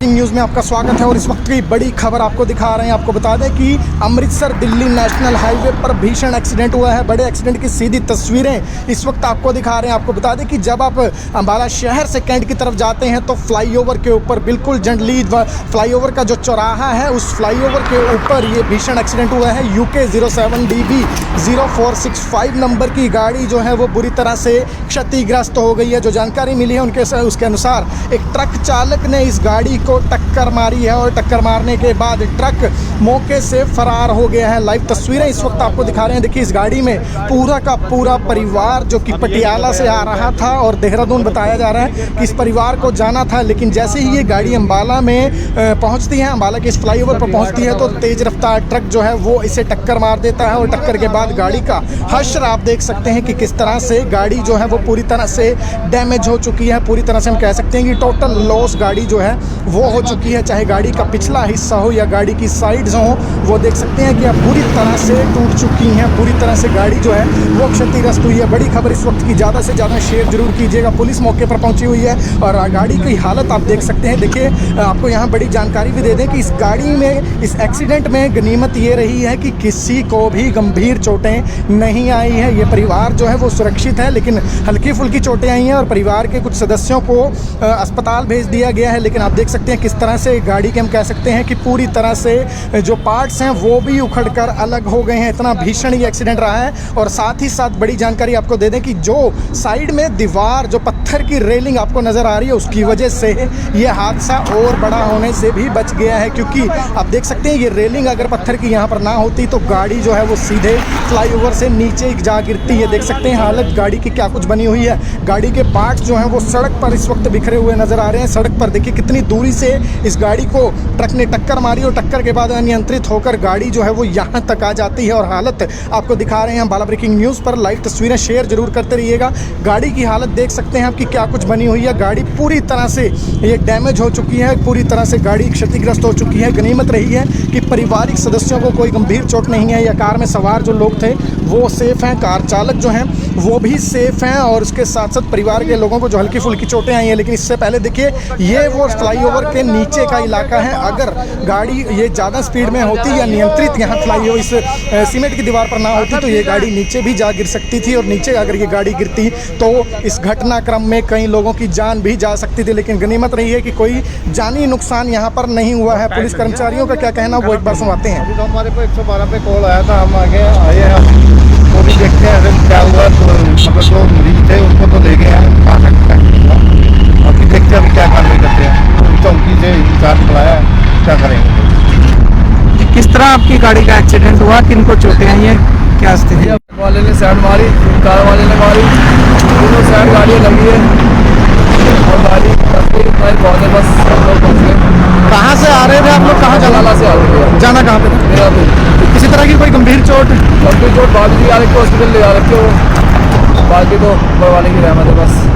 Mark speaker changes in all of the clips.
Speaker 1: News में आपका स्वागत है और इस वक्त की बड़ी खबर आपको दिखा रहे हैं। आपको बता दें कि अमृतसर दिल्ली नेशनल हाईवे पर भीषण एक्सीडेंट हुआ है। बड़े एक्सीडेंट की सीधी तस्वीरें इस वक्त आपको दिखा रहे हैं। आपको बता दें कि जब आप अम्बाला शहर से कैंट की तरफ जाते हैं तो फ्लाईओवर के ऊपर बिल्कुल जंडली फ्लाईओवर का जो चौराहा है उस फ्लाईओवर के ऊपर ये भीषण एक्सीडेंट हुआ है। UK 07DB 0465 नंबर की गाड़ी जो है वो बुरी तरह से क्षतिग्रस्त हो गई है। जो जानकारी मिली है उसके अनुसार एक ट्रक चालक ने इस गाड़ी को टक्कर मारी है और टक्कर मारने के बाद ट्रक मौके से फरार हो गया है। लाइव तस्वीरें इस वक्त आपको दिखा रहे हैं। देखिए इस गाड़ी में पूरा का पूरा परिवार जो कि पटियाला से आ रहा था और देहरादून बताया जा रहा है कि इस परिवार को जाना था, लेकिन जैसे ही ये गाड़ी अम्बाला में पहुंचती है, अम्बाला के इस फ्लाईओवर पर पहुंचती है तो तेज रफ्तार ट्रक जो है वो इसे टक्कर मार देता है और टक्कर के बाद गाड़ी का हश्र आप देख सकते हैं कि किस तरह से गाड़ी जो है वो पूरी तरह से डैमेज हो चुकी है। पूरी तरह से हम कह सकते हैं कि टोटल लॉस गाड़ी जो है वो हो चुकी है। चाहे गाड़ी का पिछला हिस्सा हो या गाड़ी की साइड्स हो, वो देख सकते हैं कि अब पूरी तरह से टूट चुकी हैं। पूरी तरह से गाड़ी जो है वो क्षतिग्रस्त हुई है। बड़ी खबर इस वक्त की, ज़्यादा से ज़्यादा शेयर जरूर कीजिएगा। पुलिस मौके पर पहुंची हुई है और गाड़ी की हालत आप देख सकते हैं। देखिए आपको यहाँ बड़ी जानकारी भी दे दें कि इस गाड़ी में, इस एक्सीडेंट में गनीमत ये रही है कि किसी को भी गंभीर चोटें नहीं आई है। ये परिवार जो है वो सुरक्षित है, लेकिन हल्की फुल्की चोटें आई हैं और परिवार के कुछ सदस्यों को अस्पताल भेज दिया गया है। लेकिन आप देख सकते हैं किस तरह से गाड़ी के हम कह सकते हैं कि पूरी तरह से जो पार्ट्स हैं वो भी उखड़कर अलग हो गए हैं। इतना भीषण ये एक्सीडेंट रहा है। और साथ ही साथ बड़ी जानकारी आपको दे दें कि जो साइड में दीवार, जो पत्थर की रेलिंग आपको नज़र आ रही है, उसकी वजह से ये हादसा और बड़ा होने से भी बच गया है। क्योंकि आप देख सकते हैं ये रेलिंग अगर पत्थर की यहाँ पर ना होती तो गाड़ी जो है वो सीधे फ्लाईओवर से नीचे जा गिरती है। देख सकते हैं हालत गाड़ी की क्या कुछ बनी हुई है। गाड़ी के पार्ट्स जो हैं वो सड़क पर इस वक्त बिखरे हुए नज़र आ रहे हैं। सड़क पर देखिए कितनी दूरी से इस गाड़ी को ट्रक ने टक्कर मारी और टक्कर के बाद अनियंत्रित होकर गाड़ी जो है वो यहाँ तक आ जाती है। और हालत आपको दिखा रहे हैं अम्बाला ब्रेकिंग न्यूज़ पर। लाइव तस्वीरें शेयर जरूर करते रहिएगा। गाड़ी की हालत देख सकते हैं आपकी क्या कुछ बनी हुई है। गाड़ी पूरी तरह से ये डैमेज हो चुकी है, पूरी तरह से गाड़ी क्षतिग्रस्त हो चुकी है। गनीमत रही है कि पारिवारिक सदस्यों को कोई गंभीर चोट नहीं है या कार में सवार जो लोग थे वो सेफ़ हैं, कार चालक जो हैं वो भी सेफ़ हैं और उसके साथ साथ परिवार के लोगों को जो हल्की फुल्की चोटें आई हैं। लेकिन इससे पहले देखिए ये वो फ्लाईओवर के नीचे का इलाका है। अगर गाड़ी ये ज़्यादा स्पीड में होती या नियंत्रित यहाँ फ्लाईओवर इस सीमेंट की दीवार पर ना होती तो ये गाड़ी नीचे भी जा गिर सकती थी और नीचे अगर ये गाड़ी गिरती तो इस घटनाक्रम में कई लोगों की जान भी जा सकती थी। लेकिन गनीमत रही है कि कोई जानी नुकसान यहाँ पर नहीं हुआ है। पुलिस कर्मचारियों का क्या कहना वो एक बार सुनवाते हैं।
Speaker 2: अभी तो हमारे को 112 पे कॉल आया था, हम आगे आए हैं तो भी देखते हैं अगर क्या हुआ। तो मतलब जो मरीज थे उनको तो ले गए हैं, अभी देखते हैं अभी क्या कार्रवाई करते हैं। चौकी से इंचार्ज बुलाया है, क्या करेंगे।
Speaker 3: किस तरह आपकी गाड़ी का एक्सीडेंट हुआ, किन को चोटें आई हैं, क्या स्थिति है?
Speaker 2: वाले ने साइड मारी, कार वाले ने मारी, दोनों साइड गाड़ियाँ लगी है और गाड़ी पहुँचे बस सब लोग पहुँच गए।
Speaker 1: कहाँ से आ रहे थे आप लोग? कहाँ
Speaker 2: जलाला से आ रहे थे।
Speaker 1: जाना कहाँ पे था?
Speaker 2: मेरा तो
Speaker 1: किसी तरह की कोई गंभीर चोट?
Speaker 2: बाद भी आ रही हॉस्पिटल ले जा रखे हो, बाकी तो ऊपर वाले की रहमत है बस।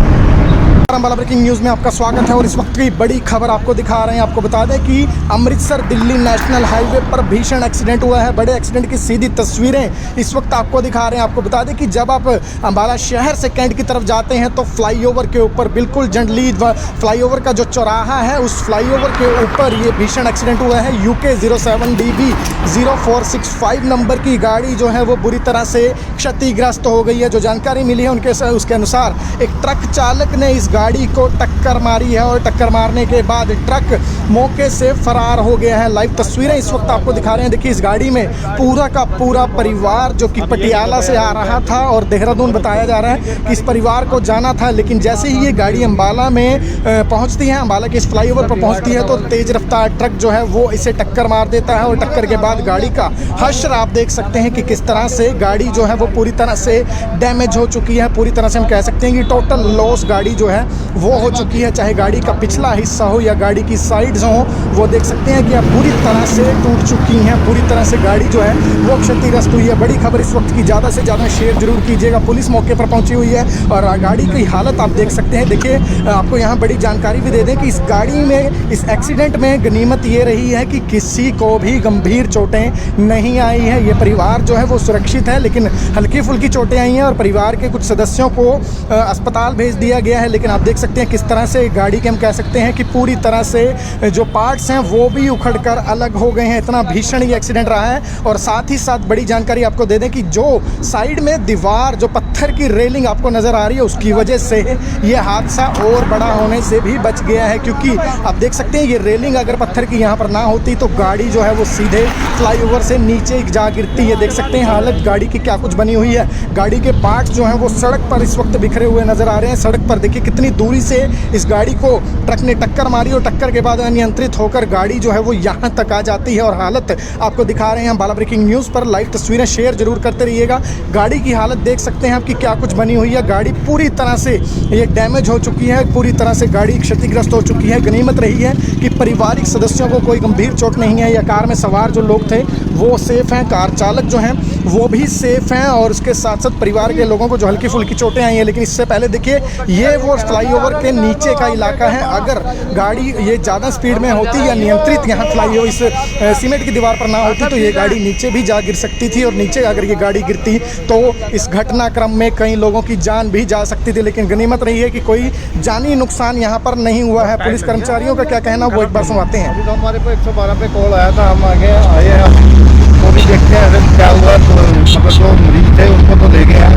Speaker 1: अम्बाला ब्रेकिंग न्यूज़ में आपका स्वागत है और इस वक्त की बड़ी खबर आपको दिखा रहे हैं। आपको बता दें कि अमृतसर दिल्ली नेशनल हाईवे पर भीषण एक्सीडेंट हुआ है। बड़े एक्सीडेंट की सीधी तस्वीरें इस वक्त आपको दिखा रहे हैं। आपको बता दें कि जब आप अम्बाला शहर से कैंट की तरफ जाते हैं तो फ्लाईओवर के ऊपर बिल्कुल जंडली फ्लाईओवर का जो चौराहा है उस फ्लाईओवर के ऊपर ये भीषण एक्सीडेंट हुआ है। UK 07DB 0465 नंबर की गाड़ी जो है वो बुरी तरह से क्षतिग्रस्त हो गई है। जो जानकारी मिली है उसके अनुसार एक ट्रक चालक ने इस गाड़ी को टक्कर मारी है और टक्कर मारने के बाद ट्रक मौके से फरार हो गया है। लाइव तस्वीरें इस वक्त आपको दिखा रहे हैं। देखिए इस गाड़ी में पूरा का पूरा परिवार जो कि पटियाला से आ रहा था और देहरादून बताया जा रहा है कि इस परिवार को जाना था, लेकिन जैसे ही ये गाड़ी अम्बाला में पहुंचती है, अम्बाला के इस फ्लाईओवर पर पहुंचती है तो तेज रफ्तार ट्रक जो है वो इसे टक्कर मार देता है और टक्कर के बाद गाड़ी का हश्र आप देख सकते हैं कि किस तरह से गाड़ी जो है वो पूरी तरह से डैमेज हो चुकी है। पूरी तरह से हम कह सकते हैं कि टोटल लॉस गाड़ी जो है वो हो चुकी है। चाहे गाड़ी का पिछला हिस्सा हो या गाड़ी की साइड्स हो, वो देख सकते हैं कि अब पूरी तरह से टूट चुकी हैं। पूरी तरह से गाड़ी जो है वो क्षतिग्रस्त हुई है। बड़ी खबर इस वक्त की, ज़्यादा से ज़्यादा शेयर जरूर कीजिएगा। पुलिस मौके पर पहुंची हुई है और गाड़ी की हालत आप देख सकते हैं। देखिए आपको यहाँ बड़ी जानकारी भी दे दें कि इस गाड़ी में, इस एक्सीडेंट में गनीमत ये रही है कि किसी को भी गंभीर चोटें नहीं आई है। ये परिवार जो है वो सुरक्षित है, लेकिन हल्की फुल्की चोटें आई हैं और परिवार के कुछ सदस्यों को अस्पताल भेज दिया गया है। लेकिन आप देख सकते हैं किस तरह से गाड़ी के हम कह सकते हैं कि पूरी तरह से जो पार्ट्स हैं वो भी उखड़कर अलग हो गए हैं। इतना भीषण ये एक्सीडेंट रहा है। और साथ ही साथ बड़ी जानकारी आपको दे दें कि जो साइड में दीवार, जो पत्थर की रेलिंग आपको नज़र आ रही है, उसकी वजह से ये हादसा और बड़ा होने से भी बच गया है। क्योंकि आप देख सकते हैं ये रेलिंग अगर पत्थर की यहाँ पर ना होती तो गाड़ी जो है वो सीधे फ्लाईओवर से नीचे जा गिरती है। देख सकते हैं हालत गाड़ी की क्या कुछ बनी हुई है। गाड़ी के पार्ट्स जो हैं वो सड़क पर इस वक्त बिखरे हुए नजर आ रहे हैं। सड़क पर देखिए कितनी दूरी से इस गाड़ी को ट्रक ने टक्कर मारी और टक्कर के बाद अनियंत्रित होकर गाड़ी जो है वो यहाँ तक आ जाती है। और हालत आपको दिखा रहे हैं हम बाला ब्रेकिंग न्यूज़ पर। लाइव तस्वीरें शेयर जरूर करते रहिएगा। गाड़ी की हालत देख सकते हैं आपकी क्या कुछ बनी हुई है। गाड़ी पूरी तरह से ये डैमेज हो चुकी है, पूरी तरह से गाड़ी क्षतिग्रस्त हो चुकी है। गनीमत रही है कि पारिवारिक सदस्यों को कोई गंभीर चोट नहीं है या कार में सवार जो लोग थे वो सेफ हैं, कार चालक जो हैं वो भी सेफ हैं और उसके साथ साथ परिवार के लोगों को जो हल्की फुल्की चोटें आई हैं। लेकिन इससे पहले देखिए ये वो फ्लाईओवर के नीचे का इलाका है। अगर गाड़ी ये ज़्यादा स्पीड में होती या नियंत्रित यहाँ फ्लाईओवर इस सीमेंट की दीवार पर ना होती तो ये गाड़ी नीचे भी जा गिर सकती थी। और नीचे अगर ये गाड़ी गिरती तो इस घटनाक्रम में कई लोगों की जान भी जा सकती थी। लेकिन गनीमत रही है कि कोई जानी नुकसान यहाँ पर नहीं हुआ है। पुलिस कर्मचारियों का क्या कहना वो एक बार सुनवाते हैं।
Speaker 2: अभी तो हमारे को 112 पे कॉल आया था, हम आगे आए हैं तो भी देखते हैं अगर क्या हुआ। तो मतलब जो मरीज थे उनको तो ले गए हैं,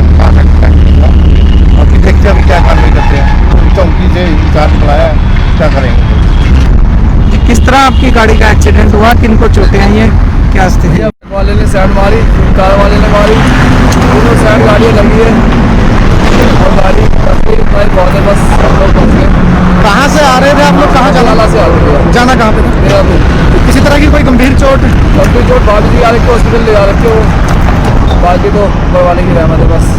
Speaker 2: अभी देखते हैं अभी क्या कार्रवाई करते हैं। अभी चौकी से इंचार्ज बुलाया है, क्या करेंगे।
Speaker 3: किस तरह आपकी गाड़ी का एक्सीडेंट हुआ, किनको चोटें आई हैं, क्या स्थिति है?
Speaker 4: वाले ने साइड मारी, कार वाले ने मारी, दोनों साइड गाड़ियाँ लगी है और गाड़ी बहुत है। बस हम लोग पहुँच गए।
Speaker 1: कहाँ से आ रहे थे आप लोग, कहाँ
Speaker 4: जलाला से आ रहे थे।
Speaker 1: जाना कहाँ पे था?
Speaker 4: मेरा तो
Speaker 1: किसी तरह की कोई गंभीर चोट?
Speaker 4: गंभीर चोट बाकी भी आ रही थी, हॉस्पिटल ले जा रखे हो, बाकी तो ऊपर वाले की रहमत है बस।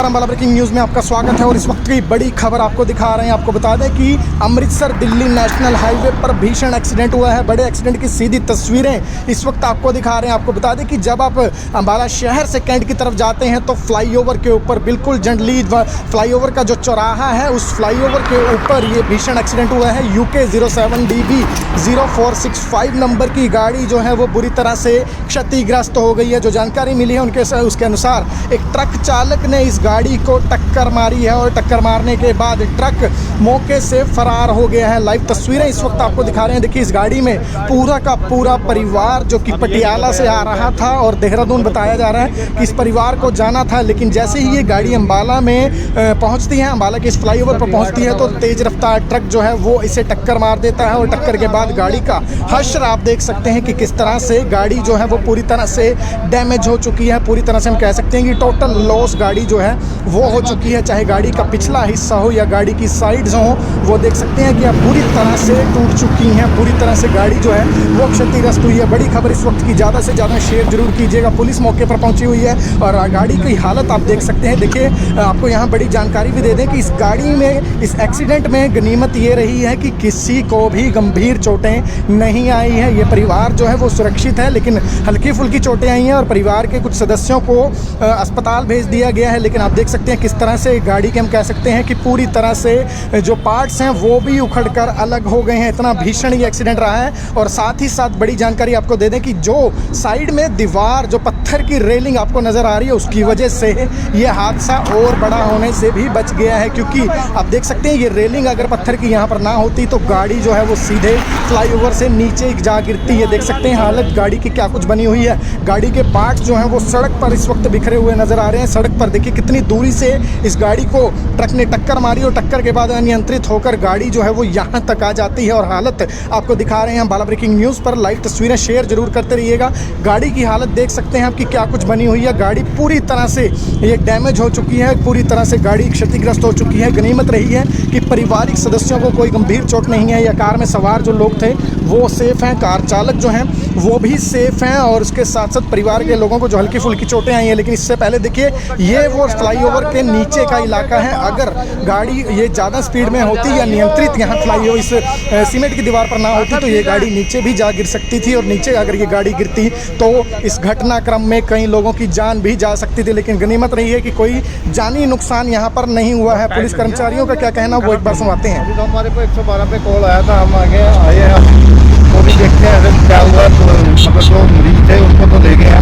Speaker 1: बाला ब्रेकिंग न्यूज़ में आपका स्वागत है। और इस वक्त की बड़ी खबर आपको दिखा रहे हैं। आपको बता दें कि अमृतसर दिल्ली नेशनल हाईवे पर भीषण एक्सीडेंट हुआ है। बड़े एक्सीडेंट की सीधी तस्वीरें इस वक्त आपको दिखा रहे हैं। आपको बता दें कि जब आप अम्बाला शहर से कैंट की तरफ जाते हैं तो फ्लाईओवर के ऊपर बिल्कुल जंडली फ्लाईओवर का जो चौराहा है उस फ्लाईओवर के ऊपर ये भीषण एक्सीडेंट हुआ है। UK 07DB 0465 नंबर की गाड़ी जो है वो बुरी तरह से क्षतिग्रस्त हो गई है। जो जानकारी मिली है उसके अनुसार एक ट्रक चालक ने इस गाड़ी को टक्कर मारी है और टक्कर मारने के बाद ट्रक मौके से फरार हो गया है। लाइव तस्वीरें इस वक्त आपको दिखा रहे हैं। देखिए इस गाड़ी में पूरा का पूरा परिवार जो कि पटियाला से आ रहा था और देहरादून बताया जा रहा है कि इस परिवार को जाना था। लेकिन जैसे ही ये गाड़ी अम्बाला में पहुंचती है, अम्बाला के इस फ्लाईओवर पर पहुंचती है तो तेज रफ्तार ट्रक जो है वो इसे टक्कर मार देता है। और टक्कर के बाद गाड़ी का हश्र आप देख सकते हैं कि किस तरह से गाड़ी जो है वो पूरी तरह से डैमेज हो चुकी है। पूरी तरह से हम कह सकते हैं कि टोटल लॉस गाड़ी जो है वो हो चुकी है। चाहे गाड़ी का पिछला हिस्सा हो या गाड़ी की साइड्स हो, वो देख सकते हैं कि अब पूरी तरह से टूट चुकी हैं। पूरी तरह से गाड़ी जो है वो क्षतिग्रस्त हुई है। बड़ी खबर इस वक्त की, ज़्यादा से ज़्यादा शेयर जरूर कीजिएगा। पुलिस मौके पर पहुंची हुई है और गाड़ी की हालत आप देख सकते हैं। देखिए आपको यहाँ बड़ी जानकारी भी दे दें कि इस गाड़ी में, इस एक्सीडेंट में गनीमत ये रही है कि किसी को भी गंभीर चोटें नहीं आई है। ये परिवार जो है वो सुरक्षित है, लेकिन हल्की फुल्की चोटें आई हैं और परिवार के कुछ सदस्यों को अस्पताल भेज दिया गया है। लेकिन आप देख सकते हैं किस तरह से गाड़ी के हम कह सकते हैं कि पूरी तरह से जो पार्ट्स हैं वो भी उखड़कर अलग हो गए हैं। इतना भीषण ये एक्सीडेंट रहा है। और साथ ही साथ बड़ी जानकारी आपको दे दें कि जो साइड में दीवार, जो पत्थर की रेलिंग आपको नज़र आ रही है, उसकी वजह से ये हादसा और बड़ा होने से भी बच गया है। क्योंकि आप देख सकते हैं ये रेलिंग अगर पत्थर की यहाँ पर ना होती तो गाड़ी जो है वो सीधे फ्लाईओवर से नीचे जा गिरती है। देख सकते हैं हालत गाड़ी की क्या कुछ बनी हुई है। गाड़ी के पार्ट्स जो हैं वो सड़क पर इस वक्त बिखरे हुए नज़र आ रहे हैं। सड़क पर देखिए कितनी दूरी से इस गाड़ी को ट्रक ने टक्कर मारी और टक्कर के बाद अनियंत्रित होकर गाड़ी जो है वो यहाँ तक आ जाती है। और हालत आपको दिखा रहे हैं हम बाला ब्रेकिंग न्यूज़ पर। लाइव तस्वीरें शेयर जरूर करते रहिएगा। गाड़ी की हालत देख सकते हैं आपकी क्या कुछ बनी हुई है। गाड़ी पूरी तरह से ये डैमेज हो चुकी है, पूरी तरह से गाड़ी क्षतिग्रस्त हो चुकी है। गनीमत रही है कि पारिवारिक सदस्यों को कोई गंभीर चोट नहीं है या कार में सवार जो लोग थे वो सेफ हैं, कार चालक जो हैं वो भी सेफ हैं और उसके साथ साथ परिवार के लोगों को जो हल्की फुल्की चोटें आई हैं। लेकिन इससे पहले देखिए ये वो फ्लाईओवर के नीचे का इलाका है। अगर गाड़ी ये ज़्यादा स्पीड में होती या नियंत्रित यहाँ फ्लाईओवर इस सीमेंट की दीवार पर ना होती तो ये गाड़ी नीचे भी जा गिर सकती थी। और नीचे अगर ये गाड़ी गिरती तो इस घटनाक्रम में कई लोगों की जान भी जा सकती थी। लेकिन गनीमत रही है कि कोई जानी नुकसान यहाँ पर नहीं हुआ है। पुलिस कर्मचारियों का क्या कहना वो एक बार सुनवाते हैं।
Speaker 2: अभी तो हमारे को 112 पे कॉल आया था, हम आगे आए हैं तो भी देखते हैं अगर क्या हुआ। तो मतलब जो मरीज थे उनको तो ले गए हैं,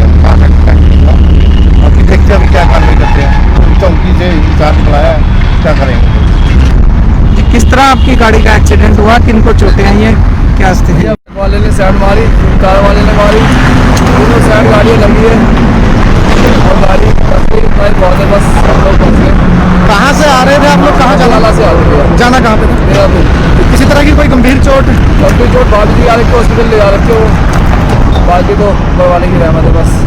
Speaker 2: अभी देखते हैं अभी क्या कार्रवाई करते हैं। चौकी से इंचार्ज बुलाया है, क्या करेंगे।
Speaker 3: तरह आपकी गाड़ी का एक्सीडेंट हुआ, किनको चोटें आई हैं, क्या स्थिति है?
Speaker 4: वाले ने साइड मारी, कार वाले ने मारी, दोनों साइड गाड़ियाँ लगी है और गाड़ी पहुँचे, बस हम लोग पहुँच गए।
Speaker 1: कहाँ से आ रहे थे आप लोग, कहाँ
Speaker 4: जलाला से आ रही है,
Speaker 1: जाना कहाँ पे था?
Speaker 4: मेरा तो
Speaker 1: किसी तरह की कोई गंभीर चोट?
Speaker 4: लंबी चोट बाकी आ रखी, हॉस्पिटल ले जा रखे हो, बाकी तो ऊपर वाले की रहमत है बस।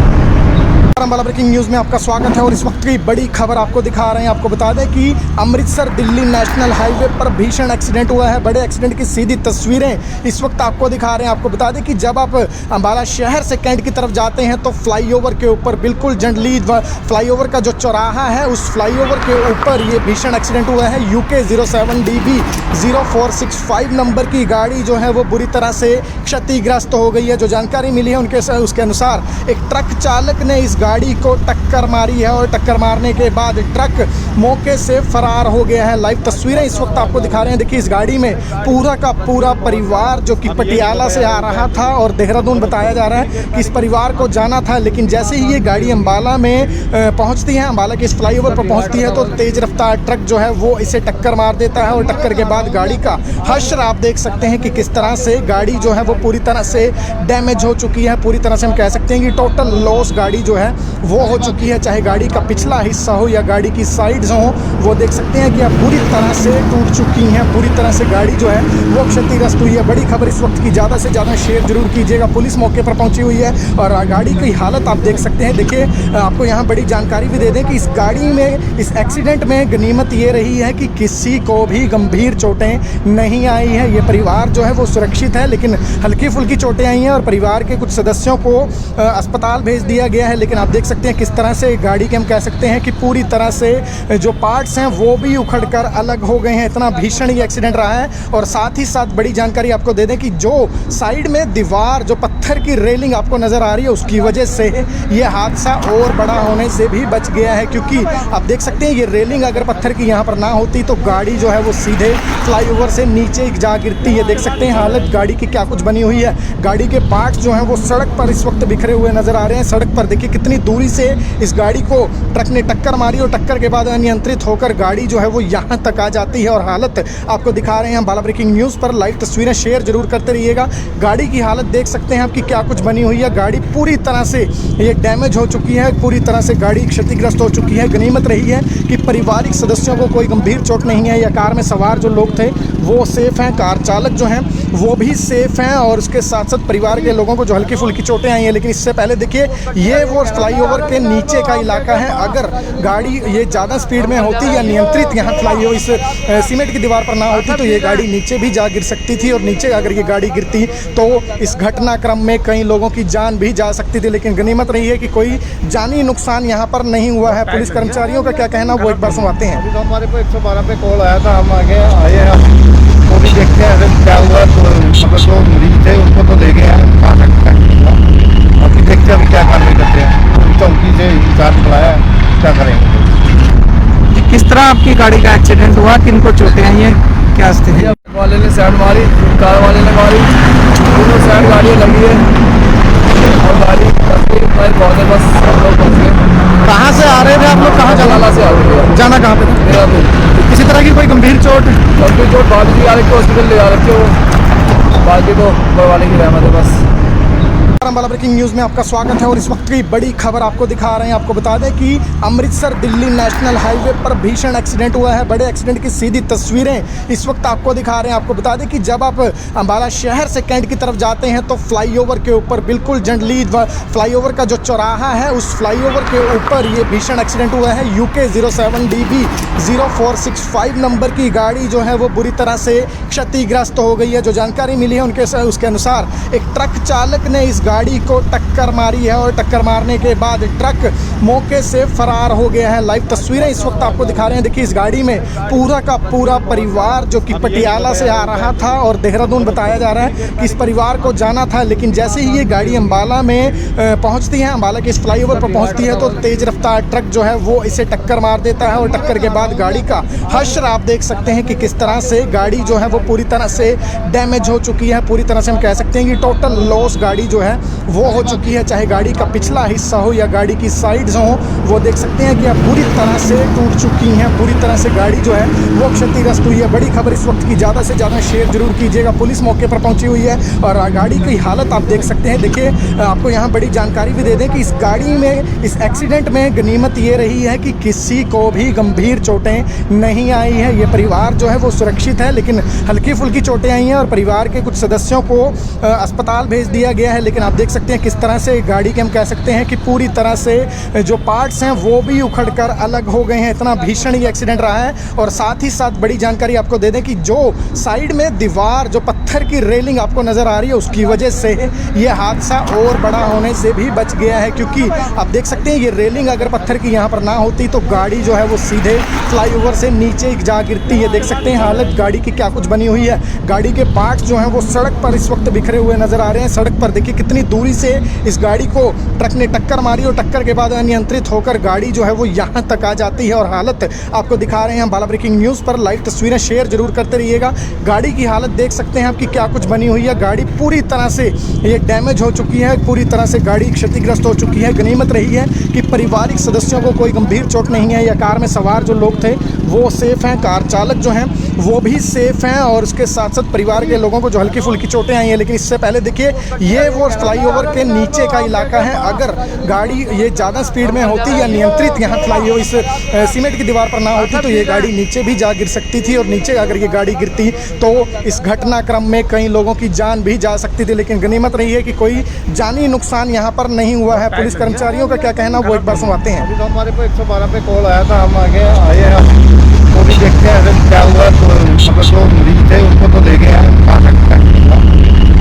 Speaker 1: वाला ब्रेकिंग न्यूज़ में आपका स्वागत है और इस वक्त की बड़ी खबर आपको दिखा रहे हैं। आपको बता दें कि अमृतसर दिल्ली नेशनल हाईवे पर भीषण एक्सीडेंट हुआ है। बड़े एक्सीडेंट की सीधी तस्वीरें इस वक्त आपको दिखा रहे हैं। आपको बता दें कि जब आप अम्बाला शहर से कैंट की तरफ जाते हैं तो फ्लाईओवर के ऊपर, बिल्कुल जंडली फ्लाईओवर का जो चौराहा है, उस फ्लाईओवर के ऊपर ये भीषण एक्सीडेंट हुआ है। UK 07DB 0465 नंबर की गाड़ी जो है वो बुरी तरह से क्षतिग्रस्त हो गई है। जो जानकारी मिली है उसके अनुसार एक ट्रक चालक ने इस गाड़ी को टक्कर मारी है और टक्कर मारने के बाद ट्रक मौके से फरार हो गया है। लाइव तस्वीरें इस वक्त आपको दिखा रहे हैं। देखिए, इस गाड़ी में पूरा का पूरा परिवार जो कि पटियाला से आ रहा था और देहरादून बताया जा रहा है कि इस परिवार को जाना था, लेकिन जैसे ही ये गाड़ी अम्बाला में पहुंचती है, अम्बाला के इस फ्लाईओवर पर पहुंचती है तो तेज रफ्तार ट्रक जो है वो इसे टक्कर मार देता है और टक्कर के बाद गाड़ी का हश्र आप देख सकते हैं कि किस तरह से गाड़ी जो है वो पूरी तरह से डैमेज हो चुकी है। पूरी तरह से हम कह सकते हैं कि टोटल लॉस गाड़ी जो है वो हो चुकी है। चाहे गाड़ी का पिछला हिस्सा हो या गाड़ी की साइड्स हो, वो देख सकते हैं कि अब पूरी तरह से टूट चुकी हैं। पूरी तरह से गाड़ी जो है वो क्षतिग्रस्त हुई है। बड़ी खबर इस वक्त की, ज़्यादा से ज़्यादा शेयर जरूर कीजिएगा। पुलिस मौके पर पहुंची हुई है और गाड़ी की हालत आप देख सकते हैं। देखिए, आपको यहाँ बड़ी जानकारी भी दे दें कि इस गाड़ी में, इस एक्सीडेंट में गनीमत ये रही है कि किसी को भी गंभीर चोटें नहीं आई है। ये परिवार जो है वो सुरक्षित है, लेकिन हल्की फुल्की चोटें आई हैं और परिवार के कुछ सदस्यों को अस्पताल भेज दिया गया है। लेकिन आप देख सकते हैं किस तरह से गाड़ी के, हम कह सकते हैं कि पूरी तरह से जो पार्ट्स हैं वो भी उखड़कर अलग हो गए हैं। इतना भीषण ये एक्सीडेंट रहा है। और साथ ही साथ बड़ी जानकारी आपको दे दें कि जो साइड में दीवार, जो पत्थर की रेलिंग आपको नज़र आ रही है, उसकी वजह से ये हादसा और बड़ा होने से भी बच गया है। क्योंकि आप देख सकते हैं ये रेलिंग अगर पत्थर की यहाँ पर ना होती तो गाड़ी जो है वो सीधे फ्लाईओवर से नीचे जा गिरती है। देख सकते हैं हालत गाड़ी की क्या कुछ बनी हुई है। गाड़ी के पार्ट्स जो हैं वो सड़क पर इस वक्त बिखरे हुए नज़र आ रहे हैं। सड़क पर देखिए कितनी दूरी से इस गाड़ी को ट्रक ने टक्कर मारी और टक्कर के बाद अनियंत्रित होकर गाड़ी जो है वो यहाँ तक आ जाती है। और हालत आपको दिखा रहे हैं अम्बाला ब्रेकिंग न्यूज़ पर। लाइव तस्वीरें शेयर जरूर करते रहिएगा। गाड़ी की हालत देख सकते हैं आपकी क्या कुछ बनी हुई है। गाड़ी पूरी तरह से ये डैमेज हो चुकी है, पूरी तरह से गाड़ी क्षतिग्रस्त हो चुकी है। गनीमत रही है कि पारिवारिक सदस्यों को कोई गंभीर चोट नहीं है या कार में सवार जो लोग थे वो सेफ़ हैं, कार चालक जो हैं वो भी सेफ़ हैं और उसके साथ साथ परिवार के लोगों को जो हल्की फुल्की चोटें आई हैं। लेकिन इससे पहले देखिए, ये वो फ्लाईओवर के नीचे का इलाका है। अगर गाड़ी ये ज़्यादा स्पीड में होती या नियंत्रित यहाँ फ्लाईओवर इस सीमेंट की दीवार पर ना होती तो ये गाड़ी नीचे भी जा गिर सकती थी और नीचे अगर ये गाड़ी गिरती तो इस घटनाक्रम में कई लोगों की जान भी जा सकती थी। लेकिन गनीमत रही है कि कोई जानी नुकसान यहाँ पर नहीं हुआ है। पुलिस कर्मचारियों का क्या कहना वो एक बार सुनवाते हैं।
Speaker 2: अभी तो हमारे को 112 पे कॉल आया था, हम आए हैं वो भी देखते हैं क्या हुआ। तो मतलब जो मरीज थे उनको तो ले गए हैं, अभी देखते हैं अभी क्या कार्रवाई करते हैं। अभी चौकी से इंचार्ज बुलाया है, क्या करेंगे।
Speaker 3: किस तरह आपकी गाड़ी का एक्सीडेंट हुआ, किनको चोटें आई हैं, क्या स्थिति है?
Speaker 4: वाले ने साइड मारी, कार वाले ने मारी, दोनों साइड गाड़ियाँ लगी है और गाड़ी पहुँचे, बस हम लोग पहुँच गए।
Speaker 1: कहाँ से आ रहे थे आप लोग, कहाँ
Speaker 4: जलाला से आ रही है,
Speaker 1: जाना कहाँ पे था?
Speaker 4: मेरा तो
Speaker 1: किसी तरह की कोई गंभीर चोट?
Speaker 4: लंबी चोट बाकी आ रखी, हॉस्पिटल ले जा रखे हो, बाकी तो ऊपर वाले की रहमत है बस।
Speaker 1: अम्बाला ब्रेकिंग न्यूज़ में आपका स्वागत है और इस वक्त की बड़ी खबर आपको दिखा रहे हैं। आपको बता दें कि अमृतसर दिल्ली नेशनल हाईवे पर भीषण एक्सीडेंट हुआ है। बड़े एक्सीडेंट की सीधी तस्वीरें इस वक्त आपको दिखा रहे हैं। आपको बता दें कि जब आप अम्बाला शहर से कैंट की तरफ जाते हैं तो फ्लाईओवर के ऊपर, बिल्कुल जंडली फ्लाईओवर का जो चौराहा है, उस फ्लाईओवर के ऊपर ये भीषण एक्सीडेंट हुआ है। UK 07DB 0465 नंबर की गाड़ी जो है वो बुरी तरह से क्षतिग्रस्त हो गई है। जो जानकारी मिली है उसके अनुसार एक ट्रक चालक ने इस गाड़ी को टक्कर मारी है और टक्कर मारने के बाद ट्रक मौके से फरार हो गया है। लाइव तस्वीरें इस वक्त आपको दिखा रहे हैं। देखिए, इस गाड़ी में पूरा का पूरा परिवार जो कि पटियाला से आ रहा था और देहरादून बताया जा रहा है कि इस परिवार को जाना था, लेकिन जैसे ही ये गाड़ी अम्बाला में पहुंचती है, अम्बाला के इस फ्लाईओवर पर पहुंचती है तो तेज रफ्तार ट्रक जो है वो इसे टक्कर मार देता है और टक्कर के बाद गाड़ी का हश्र आप देख सकते हैं कि किस तरह से गाड़ी जो है वो पूरी तरह से डैमेज हो चुकी है। पूरी तरह से हम कह सकते हैं कि टोटल लॉस गाड़ी जो है वो हो चुकी है, चाहे गाड़ी का पिछला हिस्सा हो या गाड़ी की साइड्स हो, वो देख सकते हैं कि अब पूरी तरह से टूट चुकी हैं। पूरी तरह से गाड़ी जो है वो क्षतिग्रस्त हुई है। बड़ी खबर इस वक्त की, ज़्यादा से ज़्यादा शेयर जरूर कीजिएगा। पुलिस मौके पर पहुंची हुई है और गाड़ी की हालत आप देख सकते हैं। देखिए, आपको यहाँ बड़ी जानकारी भी दे दें कि इस गाड़ी में, इस एक्सीडेंट में गनीमत ये रही है कि किसी को भी गंभीर चोटें नहीं आई है। ये परिवार जो है वो सुरक्षित है, लेकिन हल्की फुल्की चोटें आई हैं और परिवार के कुछ सदस्यों को अस्पताल भेज दिया गया है। लेकिन आप देख सकते हैं किस तरह से गाड़ी के, हम कह सकते हैं कि पूरी तरह से जो पार्ट्स हैं वो भी उखड़कर अलग हो गए हैं। इतना भीषण ये एक्सीडेंट रहा है। और साथ ही साथ बड़ी जानकारी आपको दे दें कि जो साइड में दीवार, जो पत्थर की रेलिंग आपको नज़र आ रही है, उसकी वजह से ये हादसा और बड़ा होने से भी बच गया है। क्योंकि आप देख सकते हैं ये रेलिंग अगर पत्थर की यहाँ पर ना होती तो गाड़ी जो है वो सीधे फ्लाईओवर से नीचे जा गिरती है। देख सकते हैं हालत गाड़ी की क्या कुछ बनी हुई है। गाड़ी के पार्ट्स जो हैं वो सड़क पर इस वक्त बिखरे हुए नज़र आ रहे हैं। सड़क पर देखिए कितनी दूरी से इस गाड़ी को ट्रक ने टक्कर मारी और टक्कर के बाद अनियंत्रित होकर गाड़ी जो है वो यहाँ तक आ जाती है। और हालत आपको दिखा रहे हैं हम बाला ब्रेकिंग न्यूज़ पर। लाइव तस्वीरें शेयर जरूर करते रहिएगा। गाड़ी की हालत देख सकते हैं आपकी क्या कुछ बनी हुई है। गाड़ी पूरी तरह से ये डैमेज हो चुकी है, पूरी तरह से गाड़ी क्षतिग्रस्त हो चुकी है। गनीमत रही है कि पारिवारिक सदस्यों को कोई गंभीर चोट नहीं है या कार में सवार जो लोग थे वो सेफ़ हैं, कार चालक जो हैं वो भी सेफ़ हैं और उसके साथ साथ परिवार के लोगों को जो हल्की फुल्की चोटें आई हैं। लेकिन इससे पहले देखिए ये वो फ्लाईओवर के नीचे का इलाका है। अगर गाड़ी ये ज़्यादा स्पीड में होती या नियंत्रित यहाँ फ्लाईओवर इस सीमेंट की दीवार पर ना होती तो ये गाड़ी नीचे भी जा गिर सकती थी और नीचे अगर ये गाड़ी गिरती तो इस घटनाक्रम में कई लोगों की जान भी जा सकती थी। लेकिन गनीमत रही है कि कोई जानी नुकसान यहाँ पर नहीं हुआ है। पुलिस कर्मचारियों का क्या कहना वो एक बार सुनवाते हैं।
Speaker 2: अभी तो हमारे को 112 पे कॉल आया था, हम आगे आए हैं तो भी देखते हैं अगर क्या हुआ। तो मतलब जो मरीज थे उनको तो ले गए हैं, कहाँ तक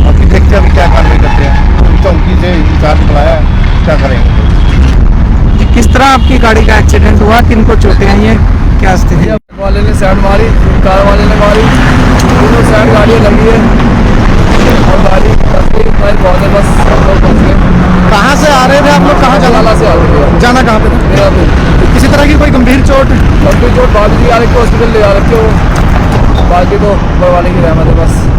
Speaker 2: अभी देखते हैं अभी क्या कार्रवाई करते हैं। चौकी से इंचार्ज बुलाया है, क्या करेंगे।
Speaker 3: किस तरह आपकी गाड़ी का एक्सीडेंट हुआ, किनको चोटें आई हैं, क्या स्थिति है?
Speaker 4: वाले ने साइड मारी, कार वाले ने मारी, दोनों साइड गाड़ियाँ लगी है और गाड़ी बहुत है। बस हम लोग पहुँच गए।
Speaker 1: कहाँ से आ रहे थे आप लोग, कहाँ
Speaker 4: जलाला से आ रही है।
Speaker 1: जाना कहाँ पे था?
Speaker 4: मेरा तो
Speaker 1: किसी तरह की कोई गंभीर चोट?
Speaker 4: लंबी चोट बाद भी आ रही, हॉस्पिटल ले आ रखे हो, बाकी तो ऊपर वाले की रहमत है बस।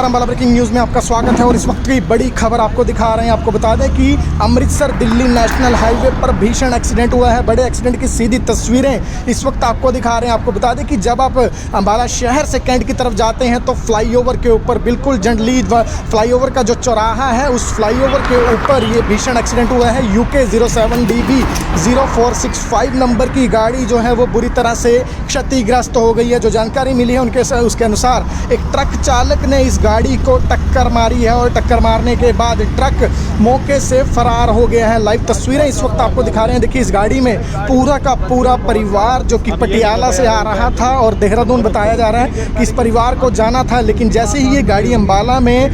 Speaker 1: बाला ब्रेकिंग न्यूज़ में आपका स्वागत है और इस वक्त की बड़ी खबर आपको दिखा रहे हैं। आपको बता दें कि अमृतसर दिल्ली नेशनल हाईवे पर भीषण एक्सीडेंट हुआ है। बड़े एक्सीडेंट की सीधी तस्वीरें इस वक्त आपको दिखा रहे हैं। आपको बता दें कि जब आप अम्बाला शहर से कैंट की तरफ जाते हैं तो फ्लाईओवर के ऊपर, बिल्कुल जंडली फ्लाईओवर का जो चौराहा है उस फ्लाईओवर के ऊपर ये भीषण एक्सीडेंट हुआ है। UK 07DB 0465 नंबर की गाड़ी जो है वो बुरी तरह से क्षतिग्रस्त हो गई है। जो जानकारी मिली है उसके अनुसार एक ट्रक चालक ने इस गाड़ी को टक्कर मारी है और टक्कर मारने के बाद ट्रक मौके से फरार हो गया है। लाइव तस्वीरें इस वक्त आपको दिखा रहे हैं। देखिए इस गाड़ी में पूरा का पूरा परिवार जो कि पटियाला से आ रहा था और देहरादून बताया जा रहा है कि इस परिवार को जाना था। लेकिन जैसे ही ये गाड़ी अम्बाला में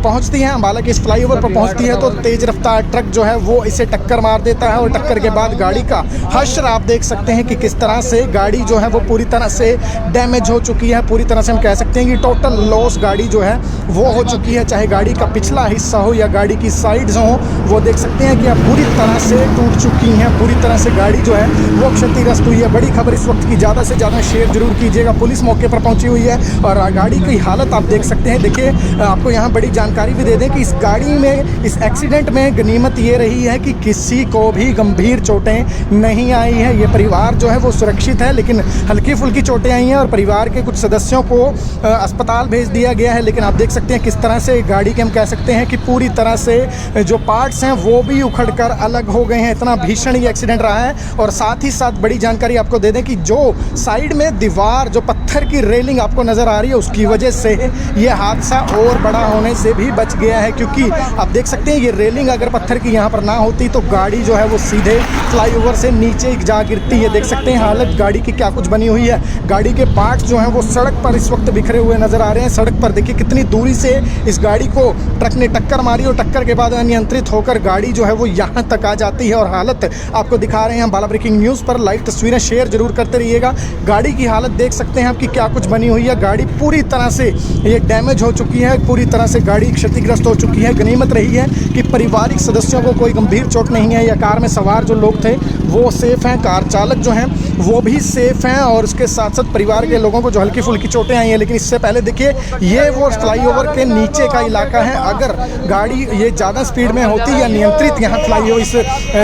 Speaker 1: पहुंचती है, अम्बाला के इस फ्लाईओवर पर पहुंचती है तो तेज़ रफ्तार ट्रक जो है वो इसे टक्कर मार देता है और टक्कर के बाद गाड़ी का हश्र आप देख सकते हैं कि किस तरह से गाड़ी जो है वो पूरी तरह से डैमेज हो चुकी है। पूरी तरह से हम कह सकते हैं कि टोटल लॉस गाड़ी जो है वो हो चुकी है। चाहे गाड़ी का पिछला हिस्सा हो या गाड़ी की साइड्स हो, वो देख सकते हैं कि अब पूरी तरह से टूट चुकी हैं। पूरी तरह से गाड़ी जो है वो क्षतिग्रस्त हुई है। बड़ी खबर इस वक्त की, ज़्यादा से ज़्यादा शेयर जरूर कीजिएगा। पुलिस मौके पर पहुंची हुई है और गाड़ी की हालत आप देख सकते हैं। देखिए, आपको यहाँ बड़ी जानकारी भी दे दें कि इस गाड़ी में, इस एक्सीडेंट में गनीमत ये रही है कि किसी को भी गंभीर चोटें नहीं आई है। ये परिवार जो है वो सुरक्षित है, लेकिन हल्की फुल्की चोटें आई हैं और परिवार के कुछ सदस्यों को अस्पताल भेज दिया गया है। लेकिन आप देख सकते हैं किस तरह से गाड़ी के, हम कह सकते हैं कि पूरी तरह से जो पार्ट्स हैं वो भी उखड़कर अलग हो गए हैं। इतना भीषण ये एक्सीडेंट रहा है। और साथ ही साथ बड़ी जानकारी आपको दे दें कि जो साइड में दीवार, जो पत्थर की रेलिंग आपको नज़र आ रही है उसकी वजह से ये हादसा और बड़ा होने से भी बच गया है। क्योंकि आप देख सकते हैं ये रेलिंग अगर पत्थर की यहाँ पर ना होती तो गाड़ी जो है वो सीधे फ्लाईओवर से नीचे जा गिरती है। देख सकते हैं हालत गाड़ी की क्या कुछ बनी हुई है। गाड़ी के पार्ट्स जो हैं वो सड़क पर इस वक्त बिखरे हुए नज़र आ रहे हैं। सड़क पर देखिए कितनी दूरी से इस गाड़ी को ट्रक ने टक्कर मारी और टक्कर के बाद अनियंत्रित होकर गाड़ी जो है वो यहाँ तक आ जाती है। और हालत आपको दिखा रहे हैं हम बाला ब्रेकिंग न्यूज़ पर। लाइव तस्वीरें शेयर जरूर करते रहिएगा। गाड़ी की हालत देख सकते हैं आपकी क्या कुछ बनी हुई है। गाड़ी पूरी तरह से ये डैमेज हो चुकी है, पूरी तरह से गाड़ी क्षतिग्रस्त हो चुकी है। गनीमत रही है कि पारिवारिक सदस्यों को कोई गंभीर चोट नहीं है या कार में सवार जो लोग थे वो सेफ़ हैं, कार चालक जो हैं वो भी सेफ हैं और उसके साथ साथ परिवार के लोगों को जो हल्की फुल्की चोटें आई हैं। लेकिन इससे पहले देखिए ये वो फ्लाईओवर के नीचे का इलाका है। अगर गाड़ी ये ज़्यादा स्पीड में होती या नियंत्रित यहाँ फ्लाईओवर इस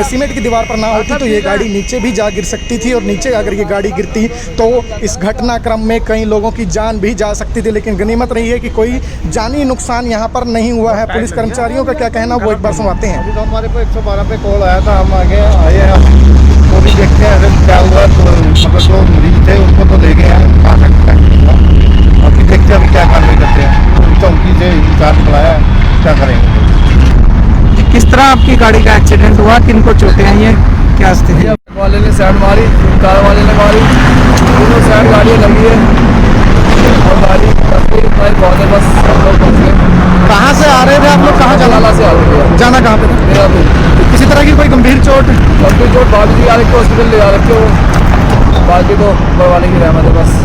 Speaker 1: सीमेंट की दीवार पर ना होती तो ये गाड़ी नीचे भी जा गिर सकती थी और नीचे अगर ये गाड़ी गिरती तो इस घटनाक्रम में कई लोगों की जान भी जा सकती थी। लेकिन गनीमत रही है कि कोई जानी नुकसान यहाँ पर नहीं हुआ है। पुलिस कर्मचारियों का क्या कहना वो एक बार सुनवाते हैं।
Speaker 2: अभी तो हमारे को 112 पे कॉल आया था, हम आगे आए हैं, वो भी देखते हैं फिर क्या हुआ। तो मतलब जो मरीज थे उनको तो ले गए हैं, आ सकता है अभी देखते हैं अभी क्या कार्रवाई करते हैं। अभी चौकी से इंचार्ज बुलाया है, क्या करेंगे।
Speaker 3: किस तरह आपकी गाड़ी का एक्सीडेंट हुआ, किनको चोटें आई हैं, क्या स्थिति है?
Speaker 4: वाले ने साइड मारी, कार वाले ने मारी, दोनों साइड गाड़ियाँ लगी है और गाड़ी हमारे बहुत है, बस हम लोग पहुँच गए।
Speaker 1: कहाँ से आ रहे थे आप लोग, कहाँ
Speaker 4: जलाला से आ रहे थे,
Speaker 1: जाना कहाँ पे था?
Speaker 4: मेरा तो
Speaker 1: किसी तरह की कोई गंभीर चोट?
Speaker 4: गंभीर चोट बाकी भी आ रही, हॉस्पिटल ले जा रखे हो, बाकी तो ऊपर वाले की रहमत है बस।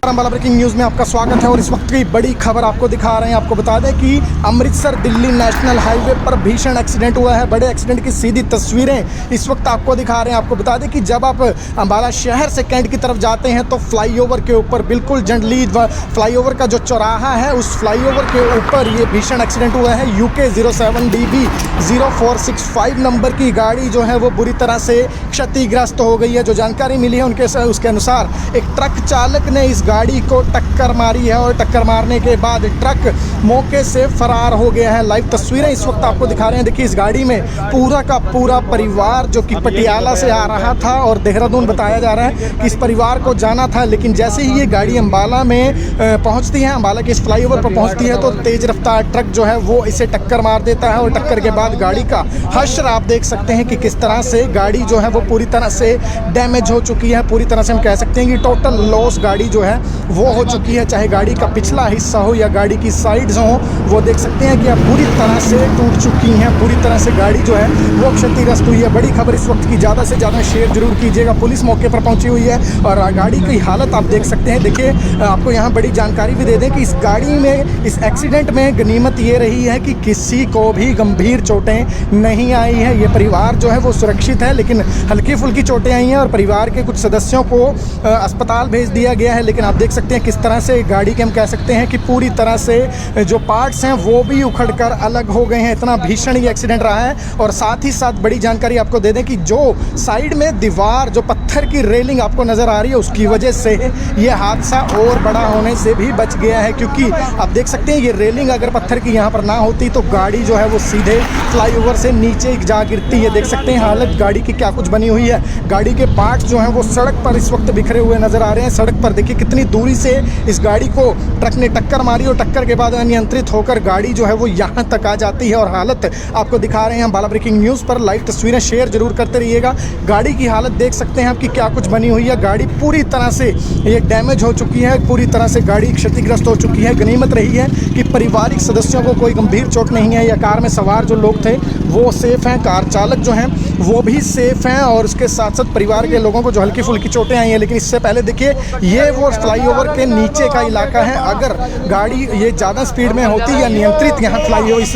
Speaker 1: अम्बाला ब्रेकिंग न्यूज़ में आपका स्वागत है और इस वक्त की बड़ी खबर आपको दिखा रहे हैं। आपको बता दें कि अमृतसर दिल्ली नेशनल हाईवे पर भीषण एक्सीडेंट हुआ है। बड़े एक्सीडेंट की सीधी तस्वीरें इस वक्त आपको दिखा रहे हैं। आपको बता दें कि जब आप अम्बाला शहर से कैंट की तरफ जाते हैं तो फ्लाईओवर के ऊपर बिल्कुल जंडली फ्लाईओवर का जो चौराहा है उस फ्लाईओवर के ऊपर ये भीषण एक्सीडेंट हुआ है। UK 07DB 0465 नंबर की गाड़ी जो है वो बुरी तरह से क्षतिग्रस्त हो गई है। जो जानकारी मिली है उसके अनुसार एक ट्रक चालक ने इस गाड़ी को टक्कर मारी है और टक्कर मारने के बाद ट्रक मौके से फरार हो गया है। लाइव तस्वीरें इस वक्त आपको दिखा रहे हैं। देखिए इस गाड़ी में पूरा का पूरा परिवार जो कि पटियाला से आ रहा था और देहरादून बताया जा रहा है कि इस परिवार को जाना था। लेकिन जैसे ही ये गाड़ी अम्बाला में पहुंचती है, अम्बाला के इस फ्लाईओवर पर पहुंचती है तो तेज रफ्तार ट्रक जो है वो इसे टक्कर मार देता है और टक्कर के बाद गाड़ी का हश्र आप देख सकते हैं कि किस तरह से गाड़ी जो है वो पूरी तरह से डैमेज हो चुकी है। पूरी तरह से हम कह सकते हैं कि टोटल लॉस गाड़ी जो है वो हो चुकी है। चाहे गाड़ी का पिछला हिस्सा हो या गाड़ी की साइड्स हो, वो देख सकते हैं कि अब पूरी तरह से टूट चुकी हैं। पूरी तरह से गाड़ी जो है वो क्षतिग्रस्त हुई है। बड़ी खबर इस वक्त की, ज़्यादा से ज़्यादा शेयर जरूर कीजिएगा। पुलिस मौके पर पहुंची हुई है और गाड़ी की हालत आप देख सकते हैं। देखिए आपको यहाँ बड़ी जानकारी भी दे दें कि इस गाड़ी में, इस एक्सीडेंट में गनीमत ये रही है कि किसी को भी गंभीर चोटें नहीं आई है। ये परिवार जो है वो सुरक्षित है, लेकिन हल्की फुल्की चोटें आई हैं और परिवार के कुछ सदस्यों को अस्पताल भेज दिया गया है। लेकिन आप देख सकते हैं किस तरह से गाड़ी के हम कह सकते हैं कि पूरी तरह से जो पार्ट्स हैं वो भी उखड़कर अलग हो गए हैं। इतना भीषण ये एक्सीडेंट रहा है। और साथ ही साथ बड़ी जानकारी आपको दे दें कि जो साइड में दीवार, जो पत्थर की रेलिंग आपको नज़र आ रही है, उसकी वजह से ये हादसा और बड़ा होने से भी बच गया है। क्योंकि आप देख सकते हैं ये रेलिंग अगर पत्थर की यहाँ पर ना होती तो गाड़ी जो है वो सीधे फ्लाईओवर से नीचे जा गिरती है। देख सकते हैं हालत गाड़ी की क्या कुछ बनी हुई है। गाड़ी के पार्ट्स जो हैं वो सड़क पर इस वक्त बिखरे हुए नज़र आ रहे हैं। सड़क पर देखिए कितनी दूरी से इस गाड़ी को ट्रक ने टक्कर मारी और टक्कर के बाद अनियंत्रित होकर गाड़ी जो है वो यहाँ तक आ जाती है। और हालत आपको दिखा रहे हैं अम्बाला ब्रेकिंग न्यूज़ पर। लाइव तस्वीरें शेयर जरूर करते रहिएगा। गाड़ी की हालत देख सकते हैं आपकी क्या कुछ बनी हुई है। गाड़ी पूरी तरह से ये डैमेज हो चुकी है, पूरी तरह से गाड़ी क्षतिग्रस्त हो चुकी है। गनीमत रही है कि पारिवारिक सदस्यों को कोई गंभीर चोट नहीं है या कार में सवार जो लोग थे वो सेफ़ हैं, कार चालक जो हैं वो भी सेफ़ हैं और उसके साथ साथ परिवार के लोगों को जो हल्की फुल्की चोटें आई हैं। लेकिन इससे पहले देखिए ये वो फ्लाईओवर के नीचे का इलाका है। अगर गाड़ी ये ज़्यादा स्पीड में होती या नियंत्रित यहाँ फ्लाईओवर इस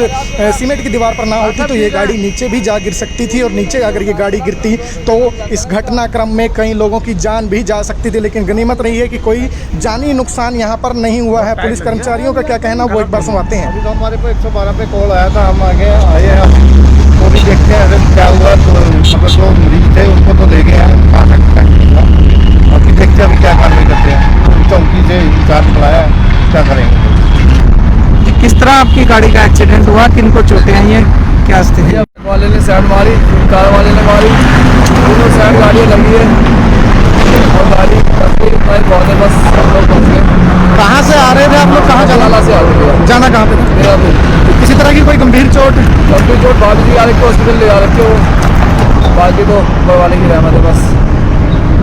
Speaker 1: सीमेंट की दीवार पर ना होती तो ये गाड़ी नीचे भी जा गिर सकती थी और नीचे अगर ये गाड़ी गिरती तो इस घटनाक्रम में कई लोगों की जान भी जा सकती थी। लेकिन गनीमत रही है कि कोई जानी नुकसान यहाँ पर नहीं हुआ है। पुलिस कर्मचारियों का क्या कहना वो एक बार सुनवाते हैं।
Speaker 2: अभी तो हमारे को 112 पे कॉल आया था, हम आगे आए हैं, वो भी देखते हैं फिर क्या हुआ। तो मतलब जो मरीज थे उनको तो ले गए हैं, आ सकता है अभी देखते हैं अभी क्या कार्रवाई करते हैं। चौकी से इंचार्ज बुलाया है, क्या करेंगे।
Speaker 3: किस तरह आपकी गाड़ी का एक्सीडेंट हुआ, किनको चोटें आई हैं, क्या स्थिति है?
Speaker 4: वाले ने साइड मारी, कार वाले ने मारी, दोनों साइड गाड़ियाँ लगी है और गाड़ी हमारे बहुत है, बस हम लोग पहुँच गए।
Speaker 1: कहाँ से आ रहे थे आप लोग, कहाँ
Speaker 4: जलाला से आ रहे थे,
Speaker 1: जाना कहाँ पे था?
Speaker 4: मेरा तो
Speaker 1: किसी तरह की कोई गंभीर चोट?
Speaker 4: गंभीर चोट बाकी भी आ रही, हॉस्पिटल ले जा रखे हो, बाकी तो ऊपर वाले की रहमत है बस।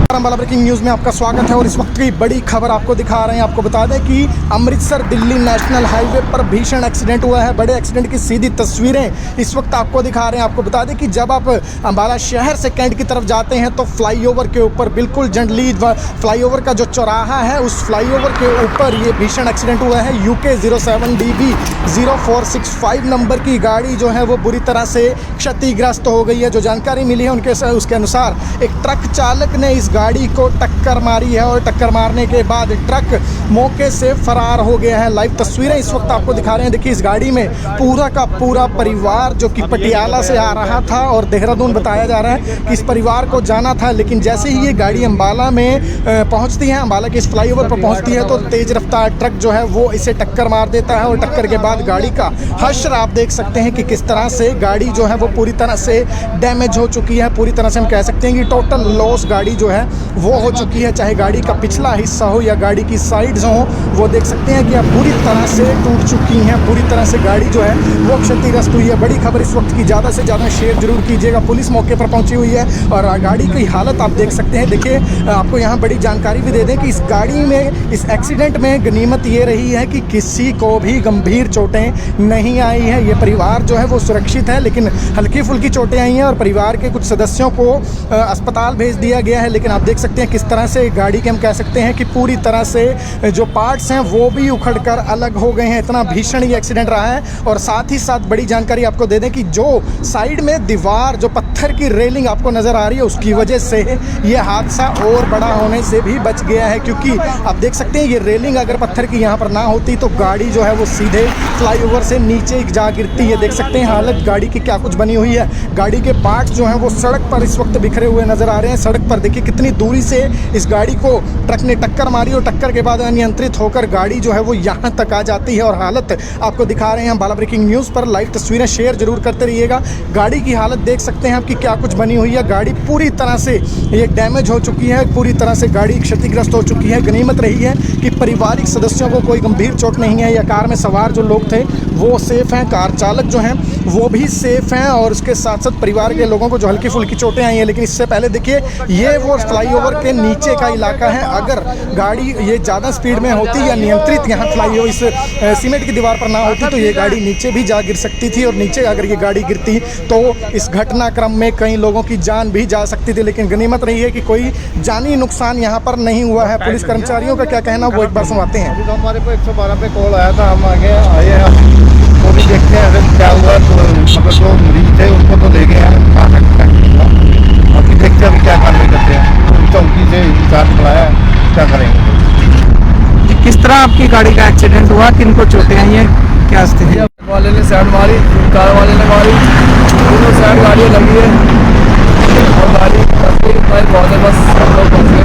Speaker 1: अम्बाला ब्रेकिंग न्यूज़ में आपका स्वागत है और इस वक्त की बड़ी खबर आपको दिखा रहे हैं। आपको बता दें कि अमृतसर दिल्ली नेशनल हाईवे पर भीषण एक्सीडेंट हुआ है। बड़े एक्सीडेंट की सीधी तस्वीरें इस वक्त आपको दिखा रहे हैं। आपको बता दें कि जब आप अम्बाला शहर से कैंट की तरफ जाते हैं तो फ्लाईओवर के ऊपर बिल्कुल जंडली फ्लाईओवर का जो चौराहा है उस फ्लाईओवर के ऊपर ये भीषण एक्सीडेंट हुआ है। UK 07DB 0465 नंबर की गाड़ी जो है वो बुरी तरह से क्षतिग्रस्त हो गई है। जो जानकारी मिली है उसके अनुसार एक ट्रक चालक ने इस गाड़ी को टक्कर मारी है और टक्कर मारने के बाद ट्रक मौके से फरार हो गया है। लाइव तस्वीरें इस वक्त आपको दिखा रहे हैं। देखिए, इस गाड़ी में पूरा का पूरा परिवार जो कि पटियाला से आ रहा था और देहरादून बताया जा रहा है कि इस परिवार को जाना था, लेकिन जैसे ही ये गाड़ी अंबाला में पहुंचती है, अंबाला के इस फ्लाईओवर पर पहुंचती है, तो तेज रफ्तार ट्रक जो है वो इसे टक्कर मार देता है और टक्कर के बाद गाड़ी का हश्र आप देख सकते हैं कि किस तरह से गाड़ी जो है वो पूरी तरह से डैमेज हो चुकी है। पूरी तरह से हम कह सकते हैं कि टोटल लॉस गाड़ी जो है वो हो चुकी है। चाहे गाड़ी का पिछला हिस्सा हो या गाड़ी की साइड्स हो, वो देख सकते हैं कि अब पूरी तरह से टूट चुकी हैं। पूरी तरह से गाड़ी जो है वो क्षतिग्रस्त हुई है। बड़ी खबर इस वक्त की, ज़्यादा से ज़्यादा शेयर जरूर कीजिएगा। पुलिस मौके पर पहुंची हुई है और गाड़ी की हालत आप देख सकते हैं। देखिए, आपको यहाँ बड़ी जानकारी भी दे दें कि इस गाड़ी में, इस एक्सीडेंट में गनीमत ये रही है कि किसी को भी गंभीर चोटें नहीं आई है। ये परिवार जो है वो सुरक्षित है, लेकिन हल्की फुल्की चोटें आई हैं और परिवार के कुछ सदस्यों को अस्पताल भेज दिया गया है। लेकिन आप देख सकते हैं किस तरह से गाड़ी के, हम कह सकते हैं कि पूरी तरह से जो पार्ट्स हैं वो भी उखड़कर अलग हो गए हैं। इतना भीषण ये एक्सीडेंट रहा है। और साथ ही साथ बड़ी जानकारी आपको दे दें कि जो साइड में दीवार, जो पत्थर की रेलिंग आपको नज़र आ रही है, उसकी वजह से ये हादसा और बड़ा होने से भी बच गया है। क्योंकि आप देख सकते हैं ये रेलिंग अगर पत्थर की यहाँ पर ना होती तो गाड़ी जो है वो सीधे फ्लाईओवर से नीचे जा गिरती है। देख सकते हैं हालत गाड़ी की क्या कुछ बनी हुई है। गाड़ी के पार्ट्स जो हैं वो सड़क पर इस वक्त बिखरे हुए नज़र आ रहे हैं। सड़क पर देखिए कितनी दूरी से इस गाड़ी को ट्रक ने टक्कर मारी और टक्कर के बाद अनियंत्रित होकर गाड़ी जो है वो यहाँ तक आ जाती है। और हालत आपको दिखा रहे हैं हम बाला ब्रेकिंग न्यूज़ पर। लाइव तस्वीरें शेयर जरूर करते रहिएगा। गाड़ी की हालत देख सकते हैं आपकी क्या कुछ बनी हुई है। गाड़ी पूरी तरह से ये डैमेज हो चुकी है, पूरी तरह से गाड़ी क्षतिग्रस्त हो चुकी है। गनीमत रही है कि पारिवारिक सदस्यों को कोई गंभीर चोट नहीं है या कार में सवार जो लोग थे वो सेफ़ हैं, कार चालक जो हैं वो भी सेफ़ हैं और उसके साथ साथ परिवार के लोगों को जो हल्की फुल्की चोटें आई हैं। लेकिन इससे पहले देखिए, ये वो फ्लाईओवर के नीचे का इलाका है। अगर गाड़ी ये ज़्यादा स्पीड में होती या नियंत्रित यहाँ फ्लाईओवर इस सीमेंट की दीवार पर ना होती तो ये गाड़ी नीचे भी जा गिर सकती थी और नीचे अगर ये गाड़ी गिरती तो इस घटनाक्रम में कई लोगों की जान भी जा सकती थी। लेकिन गनीमत रही है कि कोई जानी नुकसान यहाँ पर नहीं हुआ है। पुलिस कर्मचारियों का क्या कहना वो एक बार सुनवाते हैं।
Speaker 2: अभी तो हमारे को 112 पे कॉल आया था, हम आए हैं तो भी देखते हैं फिर क्या हुआ। तो मतलब जो मरीज थे उनको तो ले गए हैं, अभी देखते हैं अभी क्या कार्रवाई करते हैं। चौकी से इंचार्ज बुलाया है, क्या करेंगे।
Speaker 3: किस तरह आपकी गाड़ी का एक्सीडेंट हुआ, किनको चोटें आई हैं, क्या स्थिति है?
Speaker 4: वाले ने साइड मारी, कार वाले ने मारी, दोनों साइड गाड़ियाँ लगी है और गाड़ी बहुत है। बस हम लोग पहुँच गए।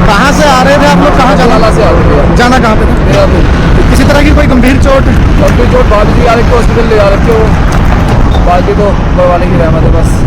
Speaker 1: कहाँ से आ रहे थे आप लोग, कहाँ
Speaker 4: जलाला से आ रहे थे।
Speaker 1: जाना कहाँ पे था?
Speaker 4: मेरा तो
Speaker 1: किसी तरह की कोई गंभीर चोट?
Speaker 4: गंभीर चोट बाद भी आ रही थी, हॉस्पिटल ले जा रखे हो, बाकी तो ऊपर वाले की रहमत है बस।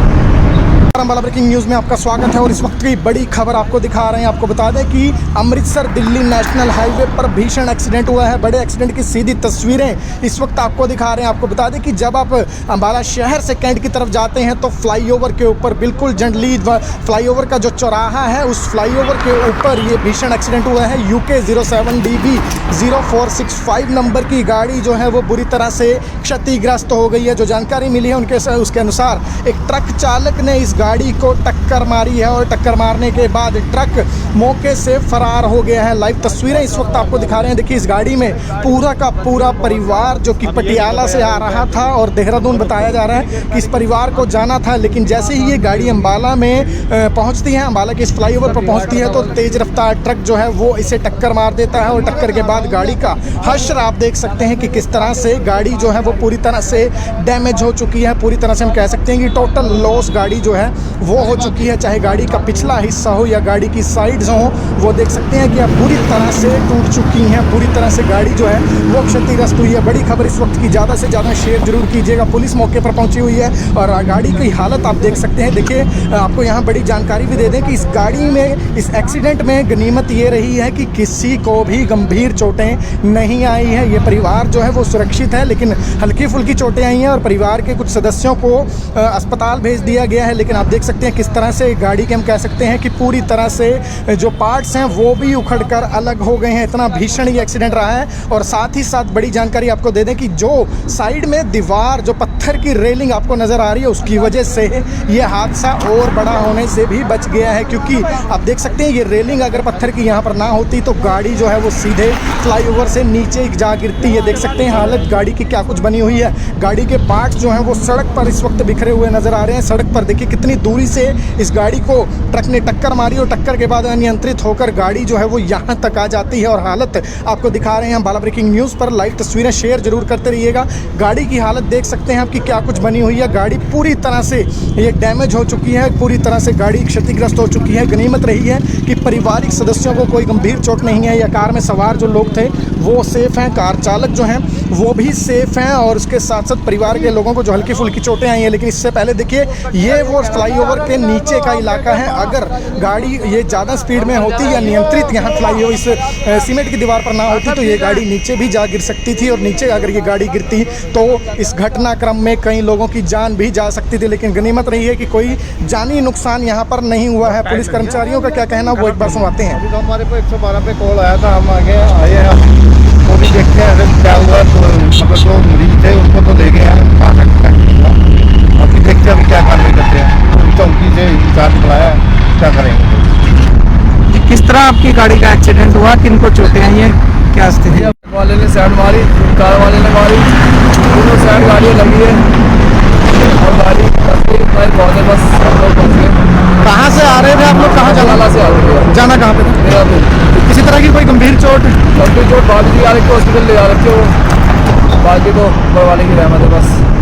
Speaker 1: बाला ब्रेकिंग न्यूज़ में आपका स्वागत है और इस वक्त की बड़ी खबर आपको दिखा रहे हैं। आपको बता दें कि अमृतसर दिल्ली नेशनल हाईवे पर भीषण एक्सीडेंट हुआ है। बड़े एक्सीडेंट की सीधी तस्वीरें इस वक्त आपको दिखा रहे हैं। आपको बता दें कि जब आप अंबाला शहर से कैंट की तरफ जाते हैं तो फ्लाईओवर के ऊपर, बिल्कुल जंडली फ्लाईओवर का जो चौराहा है उस फ्लाईओवर के ऊपर ये भीषण एक्सीडेंट हुआ है। UK 07DB 0465 नंबर की गाड़ी जो है वो बुरी तरह से क्षतिग्रस्त हो गई है। जो जानकारी मिली है उसके अनुसार एक ट्रक चालक ने इस गाड़ी को टक्कर मारी है और टक्कर मारने के बाद ट्रक मौके से फरार हो गया है। लाइव तस्वीरें इस वक्त आपको दिखा रहे हैं। देखिए, इस गाड़ी में पूरा का पूरा परिवार जो कि पटियाला से आ रहा था और देहरादून बताया जा रहा है कि इस परिवार को जाना था, लेकिन जैसे ही ये गाड़ी अंबाला में पहुंचती है, अंबाला के इस फ्लाईओवर पर पहुंचती है, तो तेज रफ्तार ट्रक जो है वो इसे टक्कर मार देता है और टक्कर के बाद गाड़ी का हश्र आप देख सकते हैं कि किस तरह से गाड़ी जो है वो पूरी तरह से डैमेज हो चुकी है। पूरी तरह से हम कह सकते हैं कि टोटल लॉस गाड़ी जो है वो हो चुकी है। चाहे गाड़ी का पिछला हिस्सा हो या गाड़ी की साइड्स हो, वो देख सकते हैं कि अब पूरी तरह से टूट चुकी हैं। पूरी तरह से गाड़ी जो है वो क्षतिग्रस्त हुई है। बड़ी खबर इस वक्त की, ज़्यादा से ज़्यादा शेयर जरूर कीजिएगा। पुलिस मौके पर पहुंची हुई है और गाड़ी की हालत आप देख सकते हैं। देखिए, आपको यहाँ बड़ी जानकारी भी दे दें कि इस गाड़ी में, इस एक्सीडेंट में गनीमत ये रही है कि किसी को भी गंभीर चोटें नहीं आई है। ये परिवार जो है वो सुरक्षित है, लेकिन हल्की फुल्की चोटें आई हैं और परिवार के कुछ सदस्यों को अस्पताल भेज दिया गया है। लेकिन आप देख सकते हैं किस तरह से गाड़ी के, हम कह सकते हैं कि पूरी तरह से जो पार्ट्स हैं वो भी उखड़कर अलग हो गए हैं। इतना भीषण ये एक्सीडेंट रहा है। और साथ ही साथ बड़ी जानकारी आपको दे दें कि जो साइड में दीवार, जो पत्थर की रेलिंग आपको नज़र आ रही है, उसकी वजह से ये हादसा और बड़ा होने से भी बच गया है। क्योंकि आप देख सकते हैं ये रेलिंग अगर पत्थर की यहाँ पर ना होती तो गाड़ी जो है वो सीधे फ्लाईओवर से नीचे जा गिरती है। देख सकते हैं हालत गाड़ी की क्या कुछ बनी हुई है। गाड़ी के पार्ट्स जो हैं वो सड़क पर इस वक्त बिखरे हुए नज़र आ रहे हैं। सड़क पर देखिए कितनी कितनी दूरी से इस गाड़ी को ट्रक ने टक्कर मारी और टक्कर के बाद अनियंत्रित होकर गाड़ी जो है वो यहाँ तक आ जाती है। और हालत आपको दिखा रहे हैं हम बाला ब्रेकिंग न्यूज़ पर। लाइव तस्वीरें शेयर जरूर करते रहिएगा। गाड़ी की हालत देख सकते हैं आपकी क्या कुछ बनी हुई है। गाड़ी पूरी तरह से ये डैमेज हो चुकी है, पूरी तरह से गाड़ी क्षतिग्रस्त हो चुकी है। गनीमत रही है कि पारिवारिक सदस्यों को कोई गंभीर चोट नहीं है या कार में सवार जो लोग थे वो सेफ़ हैं, कार चालक जो हैं वो भी सेफ़ हैं और उसके साथ साथ परिवार के लोगों को जो हल्की फुल्की चोटें आई हैं। लेकिन इससे पहले देखिए ये वो फ्लाईओवर के नीचे का इलाका है। अगर गाड़ी ये ज़्यादा स्पीड में होती या नियंत्रित यहाँ फ्लाईओवर इस सीमेंट की दीवार पर ना होती तो ये गाड़ी नीचे भी जा गिर सकती थी और नीचे अगर ये गाड़ी गिरती तो इस घटनाक्रम में कई लोगों की जान भी जा सकती थी। लेकिन गनीमत रही है कि कोई जानी नुकसान यहाँ पर नहीं हुआ है। पुलिस कर्मचारियों का क्या कहना वो एक बार सुनवाते हैं।
Speaker 2: अभी तो हमारे को 112 पे कॉल आया था, हम आगे आए हैं तो भी देखते हैं अगर क्या हुआ। तो मतलब जो मरीज थे उनको तो ले गए हैं, अभी देखते हैं अभी क्या कार्रवाई करते हैं। चौकी से इंचार्ज बुलाया है, क्या करेंगे।
Speaker 3: किस तरह आपकी गाड़ी का एक्सीडेंट हुआ, किनको चोटें आई हैं, क्या स्थिति है?
Speaker 4: वाले ने साइड मारी, कार वाले ने मारी, दोनों साइड गाड़ियाँ लगी है और गाड़ी बहुत है। बस हम लोग पहुँच गए।
Speaker 1: कहाँ से आ रहे थे आप लोग, कहाँ
Speaker 4: जलाला से आ रहे थे।
Speaker 1: जाना कहाँ पे था?
Speaker 4: मेरा तो
Speaker 1: किसी तरह की कोई गंभीर चोट?
Speaker 4: गंभीर चोट बाकी आ रही थी, हॉस्पिटल ले जा रखे हो, बाकी तो ऊपर वाले की रहमत है बस।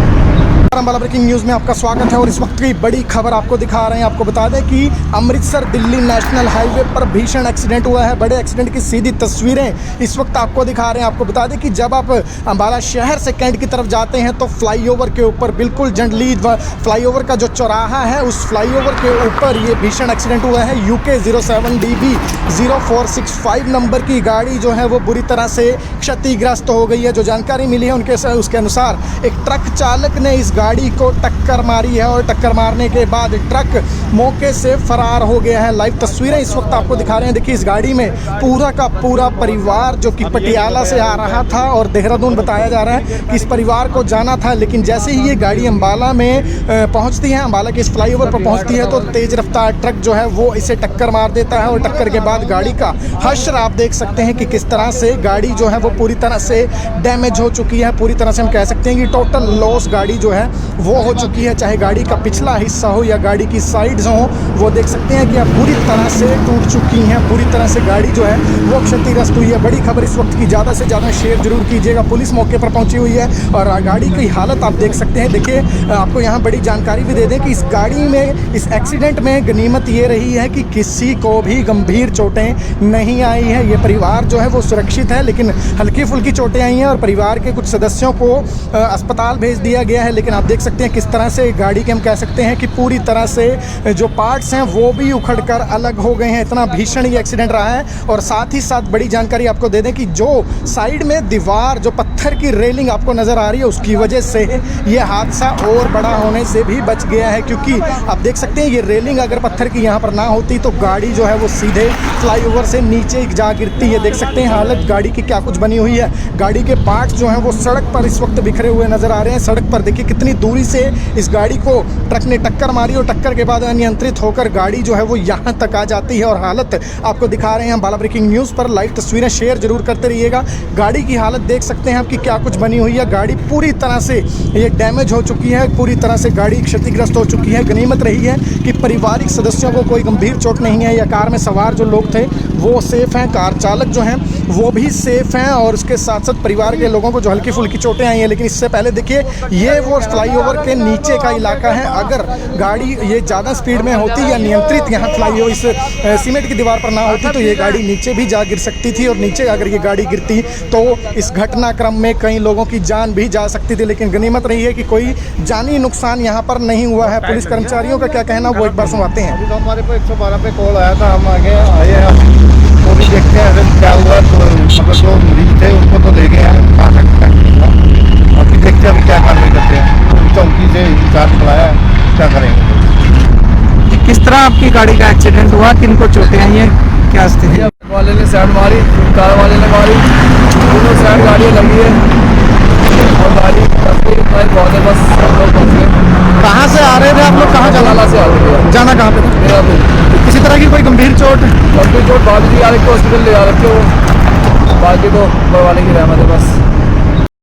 Speaker 1: बाला ब्रेकिंग न्यूज़ में आपका स्वागत है और इस वक्त की बड़ी खबर आपको दिखा रहे हैं। आपको बता दें कि अमृतसर दिल्ली नेशनल हाईवे पर भीषण एक्सीडेंट हुआ है। बड़े एक्सीडेंट की सीधी तस्वीरें इस वक्त आपको दिखा रहे हैं। आपको बता दें कि जब आप अम्बाला शहर से कैंट की तरफ जाते हैं तो फ्लाईओवर के ऊपर बिल्कुल जंडली फ्लाईओवर का जो चौराहा है उस फ्लाईओवर के ऊपर ये भीषण एक्सीडेंट हुआ है। UK 07DB 0465 नंबर की गाड़ी जो है वो बुरी तरह से क्षतिग्रस्त हो गई है। जो जानकारी मिली है उसके अनुसार एक ट्रक चालक ने इस गाड़ी को टक्कर मारी है और टक्कर मारने के बाद ट्रक मौके से फरार हो गया है। लाइव तस्वीरें इस वक्त आपको दिखा रहे हैं। देखिए इस गाड़ी में पूरा का पूरा परिवार जो कि पटियाला से आ रहा था और देहरादून बताया जा रहा है कि इस परिवार को जाना था। लेकिन जैसे ही ये गाड़ी अम्बाला में पहुंचती है, अम्बाला के इस फ्लाईओवर पर पहुंचती है तो तेज रफ्तार ट्रक जो है वो इसे टक्कर मार देता है और टक्कर के बाद गाड़ी का हश्र आप देख सकते हैं कि किस तरह से गाड़ी जो है वो पूरी तरह से डैमेज हो चुकी है। पूरी तरह से हम कह सकते हैं कि टोटल लॉस गाड़ी जो है वो हो चुकी है। चाहे गाड़ी का पिछला हिस्सा हो या गाड़ी की साइड्स हो, वो देख सकते हैं कि अब पूरी तरह से टूट चुकी हैं। पूरी तरह से गाड़ी जो है वो क्षतिग्रस्त हुई है। बड़ी खबर इस वक्त की, ज़्यादा से ज़्यादा शेयर जरूर कीजिएगा। पुलिस मौके पर पहुंची हुई है और गाड़ी की हालत आप देख सकते हैं। देखिए आपको यहाँ बड़ी जानकारी भी दे दें कि इस गाड़ी में, इस एक्सीडेंट में गनीमत ये रही है कि किसी को भी गंभीर चोटें नहीं आई हैं। ये परिवार जो है वो सुरक्षित है, लेकिन हल्की फुल्की चोटें आई हैं और परिवार के कुछ सदस्यों को अस्पताल भेज दिया गया है। लेकिन आप देख सकते हैं किस तरह से गाड़ी के हम कह सकते हैं कि पूरी तरह से जो पार्ट्स हैं वो भी उखड़कर अलग हो गए हैं। इतना भीषण ये एक्सीडेंट रहा है। और साथ ही साथ बड़ी जानकारी आपको दे दें कि जो साइड में दीवार, जो पत्थर की रेलिंग आपको नज़र आ रही है उसकी वजह से ये हादसा और बड़ा होने से भी बच गया है। क्योंकि आप देख सकते हैं ये रेलिंग अगर पत्थर की यहाँ पर ना होती तो गाड़ी जो है वो सीधे फ्लाईओवर से नीचे जा गिरती है। देख सकते हैं हालत गाड़ी की क्या कुछ बनी हुई है। गाड़ी के पार्ट्स जो हैं वो सड़क पर इस वक्त बिखरे हुए नज़र आ रहे हैं। सड़क पर देखिए कितनी दूरी से इस गाड़ी को ट्रक ने टक्कर मारी और टक्कर के बाद अनियंत्रित होकर गाड़ी जो है वो यहाँ तक आ जाती है। और हालत आपको दिखा रहे हैं हम बाला ब्रेकिंग न्यूज़ पर। लाइव तस्वीरें शेयर जरूर करते रहिएगा। गाड़ी की हालत देख सकते हैं आपकी क्या कुछ बनी हुई है। गाड़ी पूरी तरह से ये डैमेज हो चुकी है, पूरी तरह से गाड़ी क्षतिग्रस्त हो चुकी है। गनीमत रही है कि पारिवारिक सदस्यों को कोई गंभीर चोट नहीं है या कार में सवार जो लोग थे वो सेफ़ हैं, कार चालक जो हैं वो भी सेफ़ हैं और उसके साथ साथ परिवार के लोगों को जो हल्की फुल्की चोटें आई हैं। लेकिन इससे पहले देखिए ये वो फ्लाईओवर के नीचे का इलाका है। अगर गाड़ी ये ज़्यादा स्पीड में होती या नियंत्रित यहाँ फ्लाईओवर इस सीमेंट की दीवार पर ना होती तो ये गाड़ी नीचे भी जा गिर सकती थी और नीचे अगर ये गाड़ी गिरती तो इस घटनाक्रम में कई लोगों की जान भी जा सकती थी। लेकिन गनीमत रही है कि कोई जानी नुकसान यहाँ पर नहीं हुआ है। पुलिस कर्मचारियों का क्या कहना वो एक बार सुनवाते हैं।
Speaker 2: अभी तो हमारे को 112 पे कॉल आया था, हम आगे आए हैं तो भी देखते हैं अगर क्या हुआ। तो मतलब जो मरीज थे उनको तो ले गए हैं, अभी देखते हैं अभी क्या कार्रवाई करते हैं। चौकी से इंचार्ज बुलाया है, क्या करेंगे।
Speaker 3: किस तरह आपकी गाड़ी का एक्सीडेंट हुआ, किनको चोटें आई हैं, क्या स्थिति है?
Speaker 4: वाले ने साइड मारी, कार वाले ने मारी, दोनों साइड गाड़ियाँ लगी है और गाड़ी बहुत है। बस हम लोग पहुँच गए।
Speaker 1: कहाँ से आ रहे थे आप लोग, कहाँ
Speaker 4: जलाला से आ रहे थे।
Speaker 1: जाना कहाँ पे था?
Speaker 4: मेरा तो
Speaker 1: किसी तरह की कोई गंभीर चोट?
Speaker 4: गंभीर चोट बाकी आ रही थी, हॉस्पिटल ले जा रखे हो, बाकी तो ऊपर वाले की रहमत है बस।